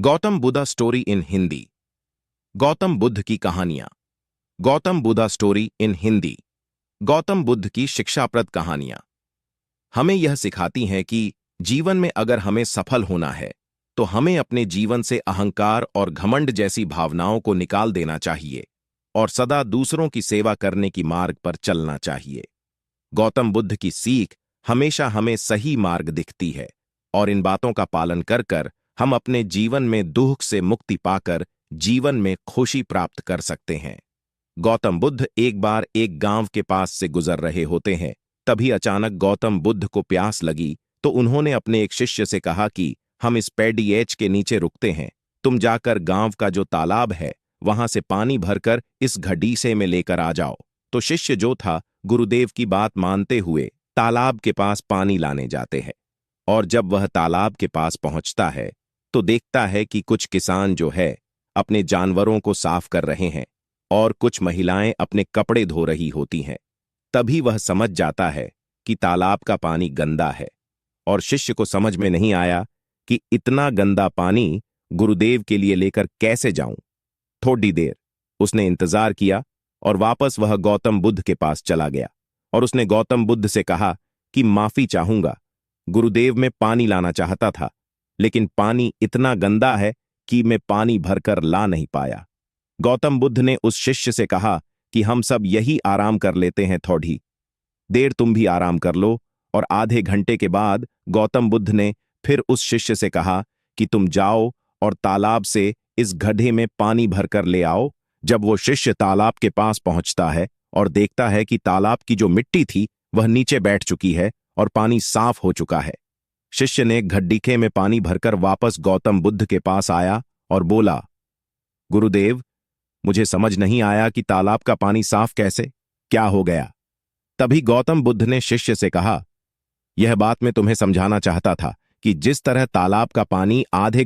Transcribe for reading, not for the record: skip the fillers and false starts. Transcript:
Gautam Buddha story in Hindi. Gautam Buddha की कहानियां। Gautam Buddha story in Hindi. Gautam Buddha की शिक्षाप्रद कहानियां हमें यह सिखाती हैं कि जीवन में अगर हमें सफल होना है तो हमें अपने जीवन से अहंकार और घमंड जैसी भावनाओं को निकाल देना चाहिए और सदा दूसरों की सेवा करने की मार्ग पर चलना चाहिए। गौतम बुद्ध की सीख हमेशा हमें सही मार्ग दिखती है और इन बातों का पालन कर कर हम अपने जीवन में दुख से मुक्ति पाकर जीवन में खुशी प्राप्त कर सकते हैं। गौतम बुद्ध एक बार एक गांव के पास से गुजर रहे होते हैं। तभी अचानक गौतम बुद्ध को प्यास लगी तो उन्होंने अपने एक शिष्य से कहा कि हम इस पेड़ीएच के नीचे रुकते हैं, तुम जाकर गांव का जो तालाब है वहां से पानी भरकर इस घड़ीसे में लेकर आ जाओ। तो शिष्य जो था गुरुदेव की बात मानते हुए तालाब के पास पानी लाने जाते हैं और जब वह तालाब के पास पहुंचता है तो देखता है कि कुछ किसान जो है अपने जानवरों को साफ कर रहे हैं और कुछ महिलाएं अपने कपड़े धो रही होती हैं। तभी वह समझ जाता है कि तालाब का पानी गंदा है और शिष्य को समझ में नहीं आया कि इतना गंदा पानी गुरुदेव के लिए लेकर कैसे जाऊं। थोड़ी देर उसने इंतजार किया और वापस वह गौतम बुद्ध के पास चला गया और उसने गौतम बुद्ध से कहा कि माफी चाहूंगा, गुरुदेव में पानी लाना चाहता था लेकिन पानी इतना गंदा है कि मैं पानी भरकर ला नहीं पाया। गौतम बुद्ध ने उस शिष्य से कहा कि हम सब यही आराम कर लेते हैं, थोड़ी देर तुम भी आराम कर लो। और आधे घंटे के बाद गौतम बुद्ध ने फिर उस शिष्य से कहा कि तुम जाओ और तालाब से इस गड्ढे में पानी भरकर ले आओ। जब वो शिष्य तालाब के पास पहुंचता है और देखता है कि तालाब की जो मिट्टी थी वह नीचे बैठ चुकी है और पानी साफ हो चुका है। शिष्य ने घड़ीके में पानी भरकर वापस गौतम बुद्ध के पास आया और बोला, गुरुदेव, मुझे समझ नहीं आया कि तालाब का पानी साफ कैसे, क्या हो गया। तभी गौतम बुद्ध ने शिष्य से कहा, यह बात मैं तुम्हें समझाना चाहता था कि जिस तरह तालाब का पानी आधे